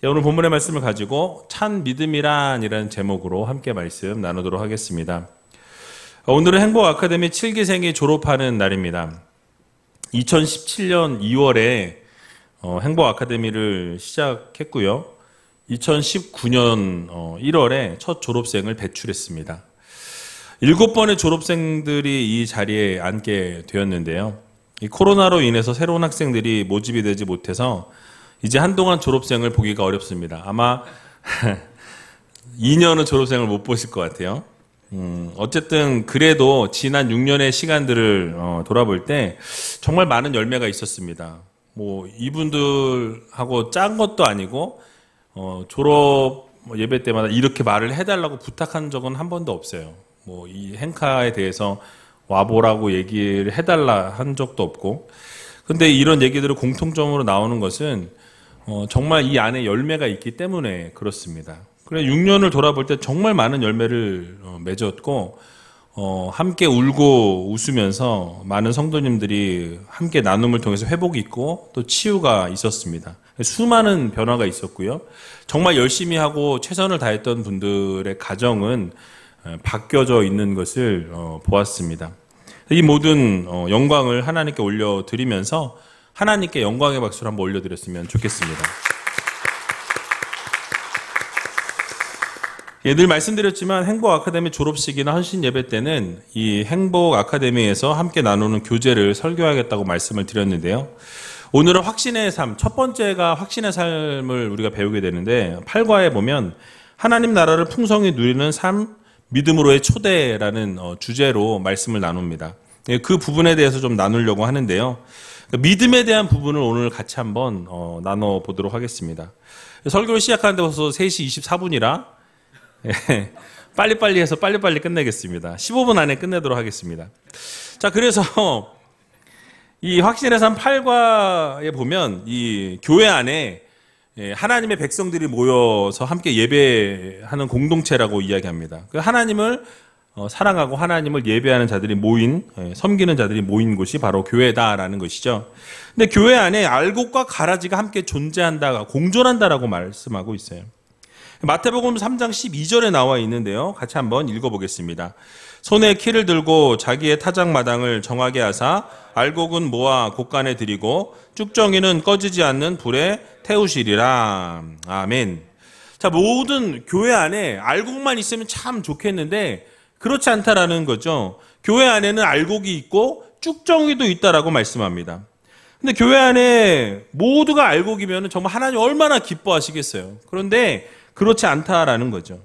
오늘 본문의 말씀을 가지고 참 믿음이란이라는 제목으로 함께 말씀 나누도록 하겠습니다. 오늘은 행복 아카데미 7기생이 졸업하는 날입니다. 2017년 2월에 행복 아카데미를 시작했고요. 2019년 1월에 첫 졸업생을 배출했습니다. 7번의 졸업생들이 이 자리에 앉게 되었는데요. 이 코로나로 인해서 새로운 학생들이 모집이 되지 못해서 이제 한동안 졸업생을 보기가 어렵습니다. 아마 2년은 졸업생을 못 보실 것 같아요. 어쨌든 그래도 지난 6년의 시간들을 돌아볼 때 정말 많은 열매가 있었습니다. 뭐 이분들하고 짠 것도 아니고 졸업 예배 때마다 이렇게 말을 해달라고 부탁한 적은 한 번도 없어요. 뭐 이 행카에 대해서 와보라고 얘기를 해달라 한 적도 없고, 근데 이런 얘기들을 공통점으로 나오는 것은 정말 이 안에 열매가 있기 때문에 그렇습니다. 그래 6년을 돌아볼 때 정말 많은 열매를 맺었고, 함께 울고 웃으면서 많은 성도님들이 함께 나눔을 통해서 회복이 있고 또 치유가 있었습니다. 수많은 변화가 있었고요. 정말 열심히 하고 최선을 다했던 분들의 가정은 바뀌어져 있는 것을 보았습니다. 이 모든 영광을 하나님께 올려드리면서 하나님께 영광의 박수를 한번 올려드렸으면 좋겠습니다. 늘 말씀드렸지만 행복 아카데미 졸업식이나 헌신 예배 때는 이 행복 아카데미에서 함께 나누는 교제를 설교하겠다고 말씀을 드렸는데요. 오늘은 확신의 삶, 첫 번째가 확신의 삶을 우리가 배우게 되는데 8과에 보면 하나님 나라를 풍성히 누리는 삶, 믿음으로의 초대라는 주제로 말씀을 나눕니다. 그 부분에 대해서 좀 나누려고 하는데요. 믿음에 대한 부분을 오늘 같이 한번 나눠보도록 하겠습니다. 설교를 시작하는데 벌써 3시 24분이라 빨리빨리 해서 빨리빨리 끝내겠습니다. 15분 안에 끝내도록 하겠습니다. 자, 그래서 이 확신의 삶 8과에 보면 이 교회 안에 하나님의 백성들이 모여서 함께 예배하는 공동체라고 이야기합니다. 하나님을 사랑하고 하나님을 예배하는 자들이 모인, 섬기는 자들이 모인 곳이 바로 교회다라는 것이죠. 근데 교회 안에 알곡과 가라지가 함께 존재한다, 공존한다라고 말씀하고 있어요. 마태복음 3장 12절에 나와 있는데요. 같이 한번 읽어보겠습니다. 손에 키를 들고 자기의 타작마당을 정하게 하사 알곡은 모아 곳간에 들이고 쭉정이는 꺼지지 않는 불에 태우시리라. 아멘. 자, 모든 교회 안에 알곡만 있으면 참 좋겠는데 그렇지 않다라는 거죠. 교회 안에는 알곡이 있고 쭉정이도 있다라고 말씀합니다. 근데 교회 안에 모두가 알곡이면 정말 하나님 얼마나 기뻐하시겠어요. 그런데 그렇지 않다라는 거죠.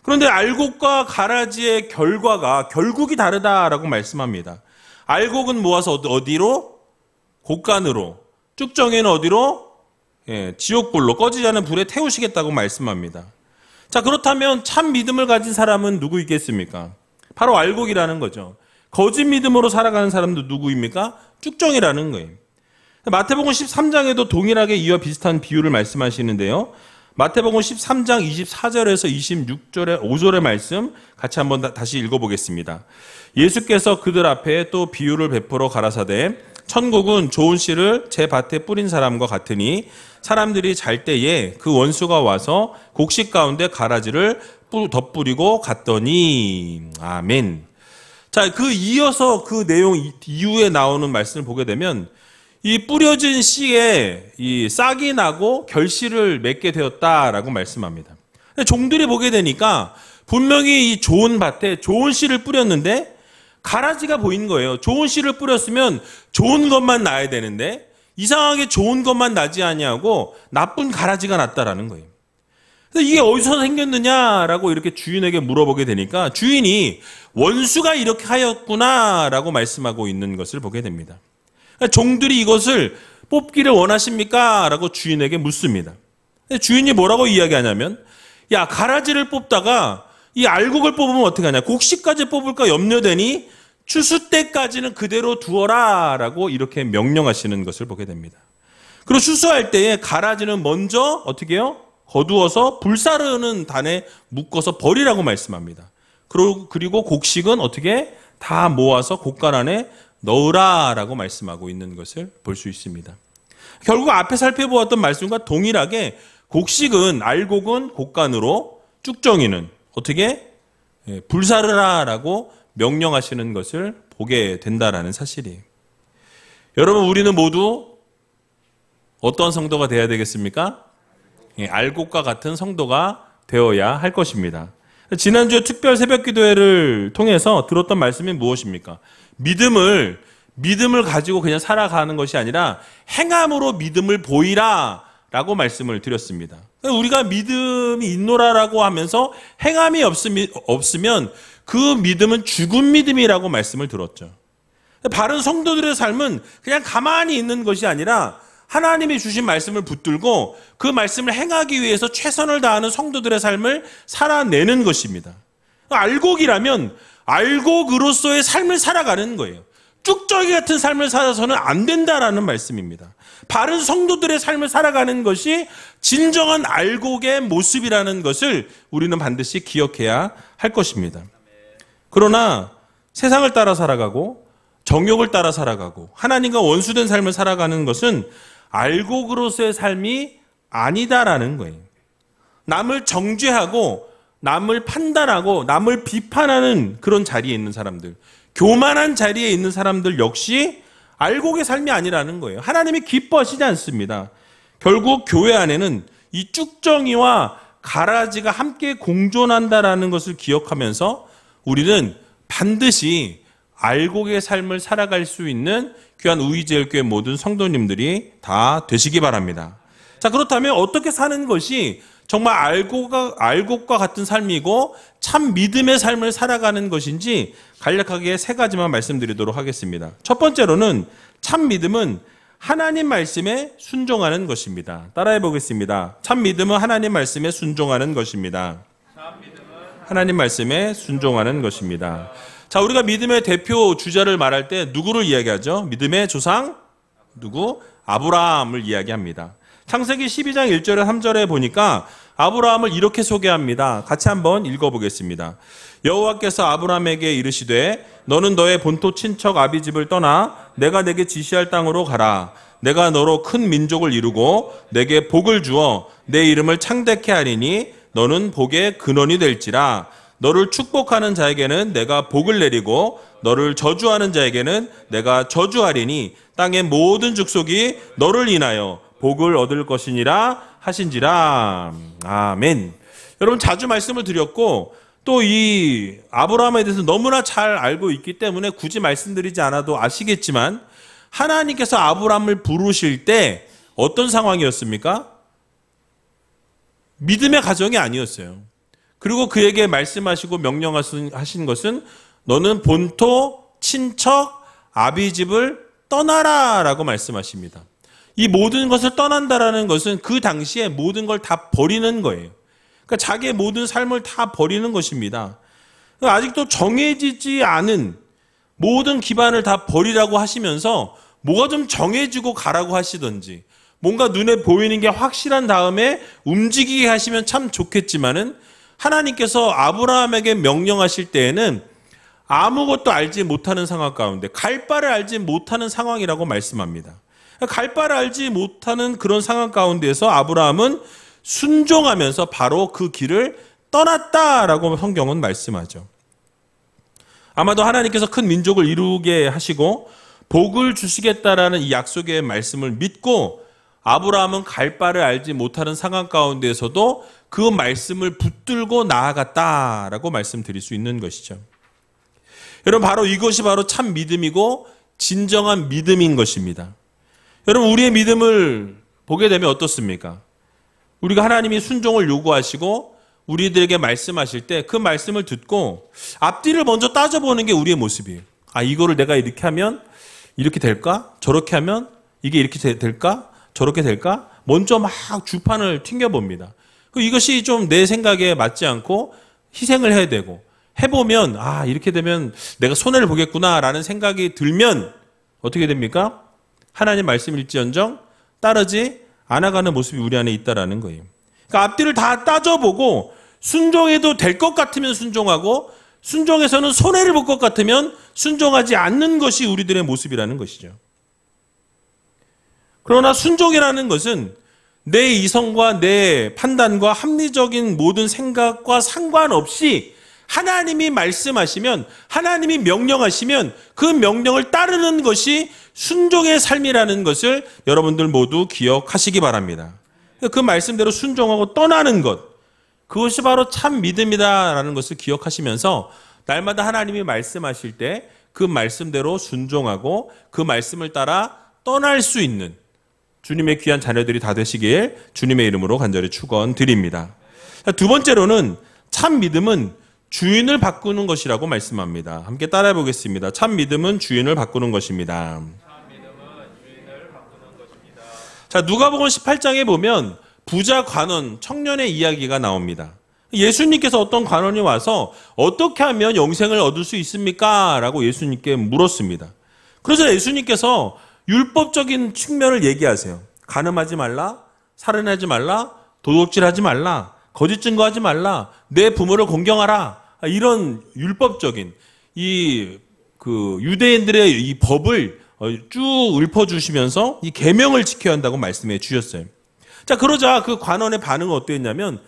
그런데 알곡과 가라지의 결과가 결국이 다르다라고 말씀합니다. 알곡은 모아서 어디로? 곳간으로. 쭉정이는 어디로? 지옥불로, 꺼지지 않는 불에 태우시겠다고 말씀합니다. 자, 그렇다면 참 믿음을 가진 사람은 누구이겠습니까? 바로 알곡이라는 거죠. 거짓 믿음으로 살아가는 사람도 누구입니까? 쭉정이라는 거예요. 마태복음 13장에도 동일하게 이와 비슷한 비유를 말씀하시는데요. 마태복음 13장 24절에서 26절의 5절의 말씀 같이 한번 다시 읽어보겠습니다. 예수께서 그들 앞에 또 비유를 베풀어 가라사대 천국은 좋은 씨를 제 밭에 뿌린 사람과 같으니 사람들이 잘 때에 그 원수가 와서 곡식 가운데 가라지를 덧뿌리고 갔더니. 아멘. 자, 이어서 그 내용 이후에 나오는 말씀을 보게 되면 이 뿌려진 씨에 이 싹이 나고 결실을 맺게 되었다라고 말씀합니다. 종들이 보게 되니까 분명히 이 좋은 밭에 좋은 씨를 뿌렸는데 가라지가 보이는 거예요. 좋은 씨를 뿌렸으면 좋은 것만 나야 되는데 이상하게 좋은 것만 나지 아니하고 나쁜 가라지가 났다라는 거예요. 그래서 이게 어디서 생겼느냐라고 이렇게 주인에게 물어보게 되니까 주인이 원수가 이렇게 하였구나라고 말씀하고 있는 것을 보게 됩니다. 종들이 이것을 뽑기를 원하십니까? 라고 주인에게 묻습니다. 주인이 뭐라고 이야기하냐면, 야, 가라지를 뽑다가 이 알곡을 뽑으면 어떻게 하냐? 곡식까지 뽑을까 염려되니 추수 때까지는 그대로 두어라 라고 이렇게 명령하시는 것을 보게 됩니다. 그리고 추수할 때에 가라지는 먼저 어떻게 해요? 거두어서 불사르는 단에 묶어서 버리라고 말씀합니다. 그리고 곡식은 어떻게 다 모아서 곡간 안에 넣으라라고 말씀하고 있는 것을 볼 수 있습니다. 결국 앞에 살펴보았던 말씀과 동일하게 곡식은 알곡은 곡간으로, 쭉정이는 어떻게? 불사르라라고 명령하시는 것을 보게 된다라는 사실이에요. 여러분, 우리는 모두 어떤 성도가 되어야 되겠습니까? 알곡과 같은 성도가 되어야 할 것입니다. 지난주에 특별 새벽 기도회를 통해서 들었던 말씀이 무엇입니까? 믿음을 가지고 그냥 살아가는 것이 아니라 행함으로 믿음을 보이라 라고 말씀을 드렸습니다. 우리가 믿음이 있노라라고 하면서 행함이 없으면 그 믿음은 죽은 믿음이라고 말씀을 들었죠. 바른 성도들의 삶은 그냥 가만히 있는 것이 아니라 하나님이 주신 말씀을 붙들고 그 말씀을 행하기 위해서 최선을 다하는 성도들의 삶을 살아내는 것입니다. 알곡이라면 알곡으로서의 삶을 살아가는 거예요. 쭉저기 같은 삶을 살아서는 안 된다라는 말씀입니다. 바른 성도들의 삶을 살아가는 것이 진정한 알곡의 모습이라는 것을 우리는 반드시 기억해야 할 것입니다. 그러나 세상을 따라 살아가고 정욕을 따라 살아가고 하나님과 원수된 삶을 살아가는 것은 알곡으로서의 삶이 아니다라는 거예요. 남을 정죄하고 남을 판단하고 남을 비판하는 그런 자리에 있는 사람들, 교만한 자리에 있는 사람들 역시 알곡의 삶이 아니라는 거예요. 하나님이 기뻐하시지 않습니다. 결국 교회 안에는 이 쭉정이와 가라지가 함께 공존한다라는 것을 기억하면서 우리는 반드시 알곡의 삶을 살아갈 수 있는 귀한 우이제일교회 모든 성도님들이 다 되시기 바랍니다. 자, 그렇다면 어떻게 사는 것이 정말 알곡과 같은 삶이고 참 믿음의 삶을 살아가는 것인지 간략하게 세 가지만 말씀드리도록 하겠습니다. 첫 번째로는 참 믿음은 하나님 말씀에 순종하는 것입니다. 따라해 보겠습니다. 참 믿음은 하나님 말씀에 순종하는 것입니다. 하나님 말씀에 순종하는 것입니다. 자, 우리가 믿음의 대표 주자를 말할 때 누구를 이야기하죠? 믿음의 조상? 누구? 아브라함을 이야기합니다. 창세기 12장 1절에 3절에 보니까 아브라함을 이렇게 소개합니다. 같이 한번 읽어보겠습니다. 여호와께서 아브라함에게 이르시되 너는 너의 본토 친척 아비집을 떠나 내가 내게 지시할 땅으로 가라. 내가 너로 큰 민족을 이루고 내게 복을 주어 내 이름을 창대케 하리니 너는 복의 근원이 될지라. 너를 축복하는 자에게는 내가 복을 내리고 너를 저주하는 자에게는 내가 저주하리니 땅의 모든 족속이 너를 인하여 복을 얻을 것이니라 하신지라. 아멘. 여러분, 자주 말씀을 드렸고 또 이 아브라함에 대해서 너무나 잘 알고 있기 때문에 굳이 말씀드리지 않아도 아시겠지만 하나님께서 아브라함을 부르실 때 어떤 상황이었습니까? 믿음의 가정이 아니었어요. 그리고 그에게 말씀하시고 명령하신 것은 너는 본토, 친척, 아비집을 떠나라 라고 말씀하십니다. 이 모든 것을 떠난다라는 것은 그 당시에 모든 걸 다 버리는 거예요. 그러니까 자기의 모든 삶을 다 버리는 것입니다. 아직도 정해지지 않은 모든 기반을 다 버리라고 하시면서 뭐가 좀 정해지고 가라고 하시든지 뭔가 눈에 보이는 게 확실한 다음에 움직이게 하시면 참 좋겠지만은 하나님께서 아브라함에게 명령하실 때에는 아무것도 알지 못하는 상황 가운데 갈 바를 알지 못하는 상황이라고 말씀합니다. 갈 바를 알지 못하는 그런 상황 가운데에서 아브라함은 순종하면서 바로 그 길을 떠났다라고 성경은 말씀하죠. 아마도 하나님께서 큰 민족을 이루게 하시고 복을 주시겠다라는 이 약속의 말씀을 믿고 아브라함은 갈 바를 알지 못하는 상황 가운데에서도 그 말씀을 붙들고 나아갔다라고 말씀드릴 수 있는 것이죠. 여러분, 바로 이것이 바로 참 믿음이고 진정한 믿음인 것입니다. 여러분, 우리의 믿음을 보게 되면 어떻습니까? 우리가 하나님이 순종을 요구하시고 우리들에게 말씀하실 때 그 말씀을 듣고 앞뒤를 먼저 따져보는 게 우리의 모습이에요. 아, 이거를 내가 이렇게 하면 이렇게 될까? 저렇게 하면 이게 이렇게 될까? 저렇게 될까? 먼저 막 주판을 튕겨봅니다. 이것이 좀 내 생각에 맞지 않고 희생을 해야 되고 해보면 아, 이렇게 되면 내가 손해를 보겠구나라는 생각이 들면 어떻게 됩니까? 하나님 말씀일지언정 따르지 않아가는 모습이 우리 안에 있다라는 거예요. 그러니까 앞뒤를 다 따져보고 순종해도 될 것 같으면 순종하고 순종해서는 손해를 볼 것 같으면 순종하지 않는 것이 우리들의 모습이라는 것이죠. 그러나 순종이라는 것은 내 이성과 내 판단과 합리적인 모든 생각과 상관없이 하나님이 말씀하시면, 하나님이 명령하시면 그 명령을 따르는 것이 순종의 삶이라는 것을 여러분들 모두 기억하시기 바랍니다. 그 말씀대로 순종하고 떠나는 것, 그것이 바로 참 믿음이다라는 것을 기억하시면서 날마다 하나님이 말씀하실 때 그 말씀대로 순종하고 그 말씀을 따라 떠날 수 있는 주님의 귀한 자녀들이 다 되시길 주님의 이름으로 간절히 축원드립니다. 두 번째로는 참 믿음은 주인을 바꾸는 것이라고 말씀합니다. 함께 따라해 보겠습니다. 참 믿음은 주인을 바꾸는 것입니다. 자, 누가복음 18장에 보면 부자 관원 청년의 이야기가 나옵니다. 예수님께서 어떤 관원이 와서 어떻게 하면 영생을 얻을 수 있습니까? 라고 예수님께 물었습니다. 그래서 예수님께서 율법적인 측면을 얘기하세요. 간음하지 말라, 살인하지 말라, 도둑질하지 말라, 거짓 증거하지 말라, 내 부모를 공경하라. 이런 율법적인 유대인들의 이 법을 쭉 읊어주시면서 이 계명을 지켜야 한다고 말씀해 주셨어요. 자, 그러자 그 관원의 반응은 어땠냐면,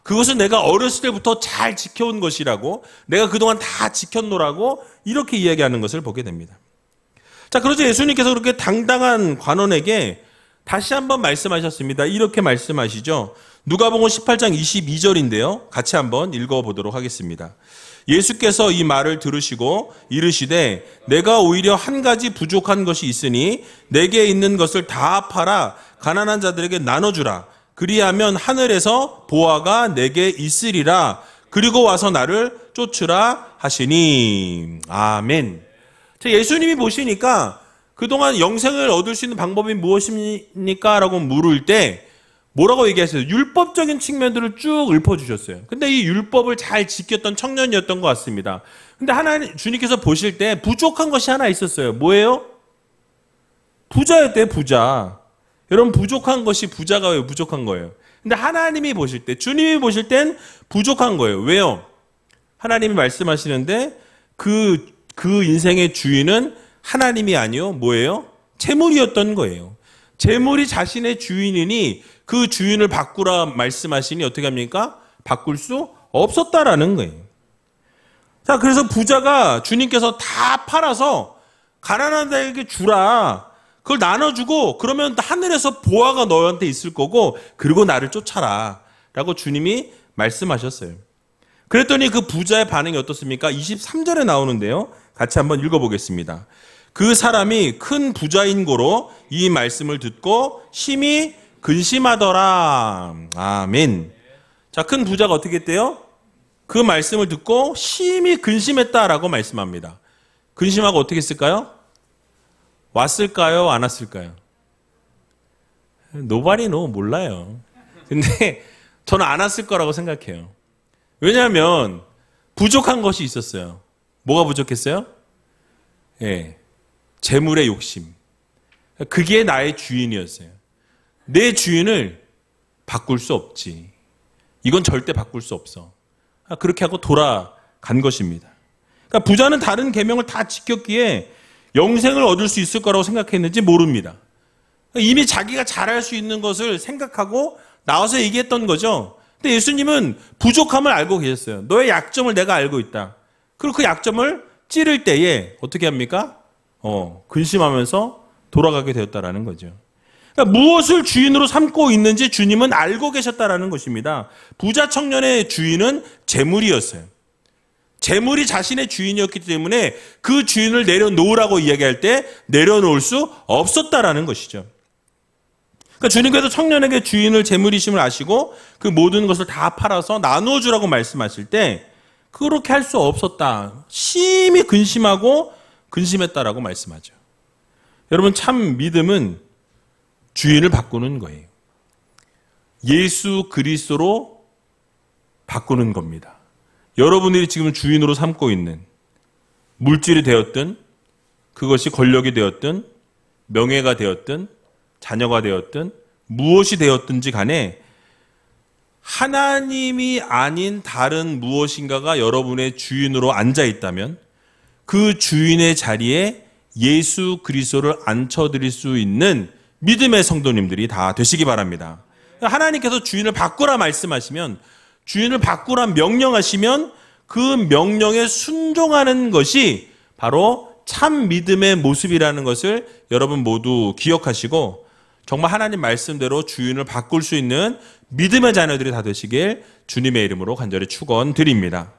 그것은 내가 어렸을 때부터 잘 지켜온 것이라고, 내가 그동안 다 지켰노라고 이렇게 이야기하는 것을 보게 됩니다. 자, 그러자 예수님께서 그렇게 당당한 관원에게 다시 한번 말씀하셨습니다. 이렇게 말씀하시죠. 누가복음 18장 22절인데요. 같이 한번 읽어보도록 하겠습니다. 예수께서 이 말을 들으시고 이르시되 내가 오히려 한 가지 부족한 것이 있으니 내게 있는 것을 다 팔아 가난한 자들에게 나눠주라. 그리하면 하늘에서 보화가 내게 있으리라. 그리고 와서 나를 쫓으라 하시니. 아멘. 예수님이 보시니까 그동안 영생을 얻을 수 있는 방법이 무엇입니까? 라고 물을 때 뭐라고 얘기하셨어요? 율법적인 측면들을 쭉 읊어주셨어요. 근데 이 율법을 잘 지켰던 청년이었던 것 같습니다. 근데 하나님, 주님께서 보실 때 부족한 것이 하나 있었어요. 뭐예요? 부자였대요, 부자. 여러분, 부족한 것이 부자가 왜 부족한 거예요? 근데 하나님이 보실 때, 주님이 보실 땐 부족한 거예요. 왜요? 하나님이 말씀하시는데 그 인생의 주인은 하나님이 아니요, 뭐예요? 재물이었던 거예요. 재물이 자신의 주인이니 그 주인을 바꾸라 말씀하시니 어떻게 합니까? 바꿀 수 없었다라는 거예요. 자, 그래서 부자가 주님께서 다 팔아서 가난한 자에게 주라. 그걸 나눠주고 그러면 하늘에서 보화가 너한테 있을 거고 그리고 나를 쫓아라. 라고 주님이 말씀하셨어요. 그랬더니 그 부자의 반응이 어떻습니까? 23절에 나오는데요. 같이 한번 읽어보겠습니다. 그 사람이 큰 부자인 고로 이 말씀을 듣고 심히 근심하더라. 아멘. 자, 큰 부자가 어떻게 했대요? 그 말씀을 듣고 심히 근심했다라고 말씀합니다. 근심하고 어떻게 했을까요? 왔을까요? 안 왔을까요? Nobody know, 몰라요. 근데 저는 안 왔을 거라고 생각해요. 왜냐하면 부족한 것이 있었어요. 뭐가 부족했어요? 예, 재물의 욕심. 그게 나의 주인이었어요. 내 주인을 바꿀 수 없지. 이건 절대 바꿀 수 없어. 그렇게 하고 돌아간 것입니다. 그러니까 부자는 다른 계명을 다 지켰기에 영생을 얻을 수 있을 거라고 생각했는지 모릅니다. 이미 자기가 잘할 수 있는 것을 생각하고 나와서 얘기했던 거죠. 근데 예수님은 부족함을 알고 계셨어요. 너의 약점을 내가 알고 있다. 그리고 그 약점을 찌를 때에 어떻게 합니까? 근심하면서 돌아가게 되었다라는 거죠. 그러니까 무엇을 주인으로 삼고 있는지 주님은 알고 계셨다라는 것입니다. 부자 청년의 주인은 재물이었어요. 재물이 자신의 주인이었기 때문에 그 주인을 내려놓으라고 이야기할 때 내려놓을 수 없었다라는 것이죠. 그러니까 주님께서 청년에게 주인을 재물이심을 아시고 그 모든 것을 다 팔아서 나누어 주라고 말씀하실 때 그렇게 할 수 없었다. 심히 근심하고 근심했다라고 말씀하죠. 여러분, 참 믿음은 주인을 바꾸는 거예요. 예수 그리스도로 바꾸는 겁니다. 여러분들이 지금 주인으로 삼고 있는 물질이 되었든 그것이 권력이 되었든 명예가 되었든 자녀가 되었든 무엇이 되었든지 간에 하나님이 아닌 다른 무엇인가가 여러분의 주인으로 앉아 있다면 그 주인의 자리에 예수 그리스도를 앉혀드릴 수 있는 믿음의 성도님들이 다 되시기 바랍니다. 하나님께서 주인을 바꾸라 말씀하시면, 주인을 바꾸라 명령하시면 그 명령에 순종하는 것이 바로 참 믿음의 모습이라는 것을 여러분 모두 기억하시고, 정말 하나님 말씀대로 주인을 바꿀 수 있는 믿음의 자녀들이 다 되시길 주님의 이름으로 간절히 축원드립니다.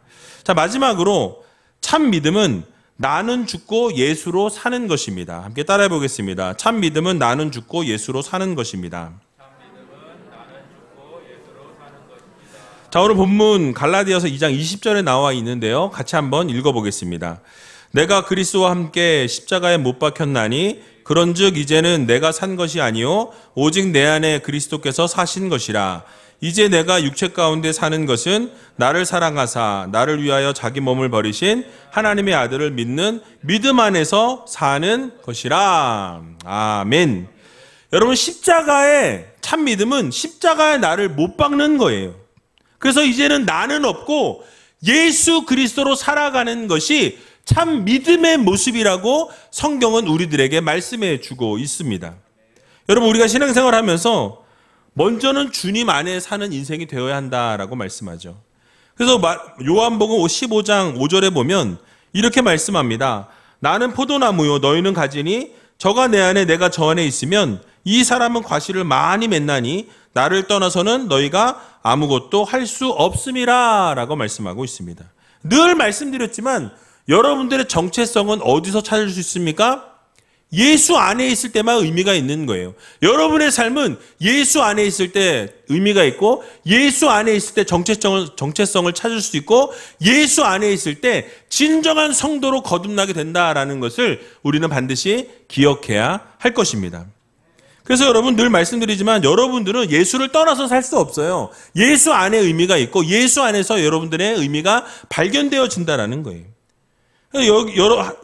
자, 마지막으로 참 믿음은 나는 죽고 예수로 사는 것입니다. 함께 따라해 보겠습니다. 참 믿음은 나는 죽고 예수로 사는 것입니다. 자, 오늘 본문 갈라디아서 2장 20절에 나와 있는데요. 같이 한번 읽어보겠습니다. 내가 그리스도와 함께 십자가에 못 박혔나니 그런즉 이제는 내가 산 것이 아니요 오직 내 안에 그리스도께서 사신 것이라. 이제 내가 육체 가운데 사는 것은 나를 사랑하사 나를 위하여 자기 몸을 버리신 하나님의 아들을 믿는 믿음 안에서 사는 것이라. 아멘. 여러분, 십자가의 참 믿음은 십자가에 나를 못 박는 거예요. 그래서 이제는 나는 없고 예수 그리스도로 살아가는 것이 참 믿음의 모습이라고 성경은 우리들에게 말씀해 주고 있습니다. 여러분, 우리가 신앙생활 하면서 먼저는 주님 안에 사는 인생이 되어야 한다라고 말씀하죠. 그래서 요한복음 15장 5절에 보면 이렇게 말씀합니다. 나는 포도나무요 너희는 가지니 저가 내 안에 내가 저 안에 있으면 이 사람은 과실을 많이 맺나니 나를 떠나서는 너희가 아무것도 할 수 없음이라 라고 말씀하고 있습니다. 늘 말씀드렸지만 여러분들의 정체성은 어디서 찾을 수 있습니까? 예수 안에 있을 때만 의미가 있는 거예요. 여러분의 삶은 예수 안에 있을 때 의미가 있고, 예수 안에 있을 때 정체성을 찾을 수 있고, 예수 안에 있을 때 진정한 성도로 거듭나게 된다라는 것을 우리는 반드시 기억해야 할 것입니다. 그래서 여러분, 늘 말씀드리지만 여러분들은 예수를 떠나서 살 수 없어요. 예수 안에 의미가 있고 예수 안에서 여러분들의 의미가 발견되어진다라는 거예요.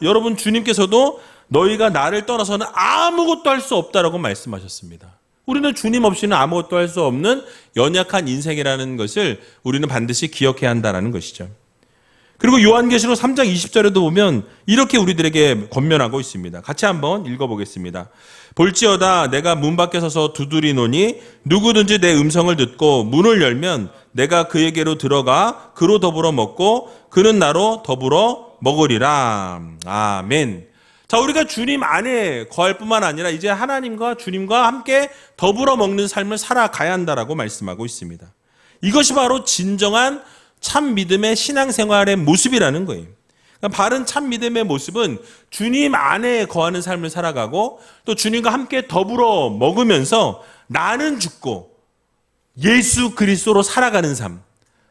여러분, 주님께서도 너희가 나를 떠나서는 아무것도 할 수 없다라고 말씀하셨습니다. 우리는 주님 없이는 아무것도 할 수 없는 연약한 인생이라는 것을 우리는 반드시 기억해야 한다는 것이죠. 그리고 요한계시록 3장 20절에도 보면 이렇게 우리들에게 권면하고 있습니다. 같이 한번 읽어보겠습니다. 볼지어다 내가 문 밖에 서서 두드리노니 누구든지 내 음성을 듣고 문을 열면 내가 그에게로 들어가 그로 더불어 먹고 그는 나로 더불어 먹으리라. 아멘. 자, 우리가 주님 안에 거할 뿐만 아니라 이제 하나님과 주님과 함께 더불어 먹는 삶을 살아가야 한다라고 말씀하고 있습니다. 이것이 바로 진정한 참 믿음의 신앙생활의 모습이라는 거예요. 그러니까 바른 참 믿음의 모습은 주님 안에 거하는 삶을 살아가고 또 주님과 함께 더불어 먹으면서 나는 죽고 예수 그리스도로 살아가는 삶,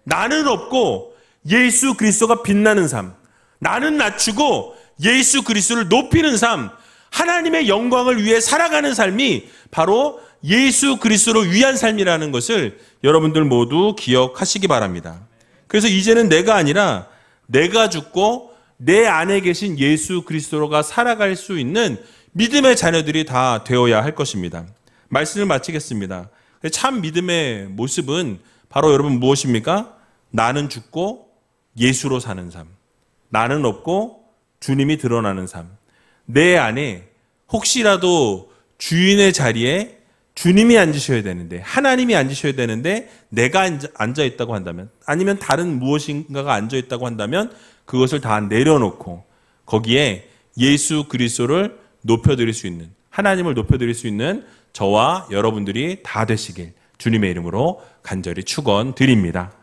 나는 없고 예수 그리스도가 빛나는 삶, 나는 낮추고 예수 그리스도를 높이는 삶, 하나님의 영광을 위해 살아가는 삶이 바로 예수 그리스도를 위한 삶이라는 것을 여러분들 모두 기억하시기 바랍니다. 그래서 이제는 내가 아니라 내가 죽고 내 안에 계신 예수 그리스도가 살아갈 수 있는 믿음의 자녀들이 다 되어야 할 것입니다. 말씀을 마치겠습니다. 참 믿음의 모습은 바로 여러분 무엇입니까? 나는 죽고 예수로 사는 삶, 나는 없고 주님이 드러나는 삶, 내 안에 혹시라도 주인의 자리에 주님이 앉으셔야 되는데, 하나님이 앉으셔야 되는데 내가 앉아있다고 한다면, 아니면 다른 무엇인가가 앉아있다고 한다면 그것을 다 내려놓고 거기에 예수 그리스도를 높여드릴 수 있는, 하나님을 높여드릴 수 있는 저와 여러분들이 다 되시길 주님의 이름으로 간절히 축원드립니다.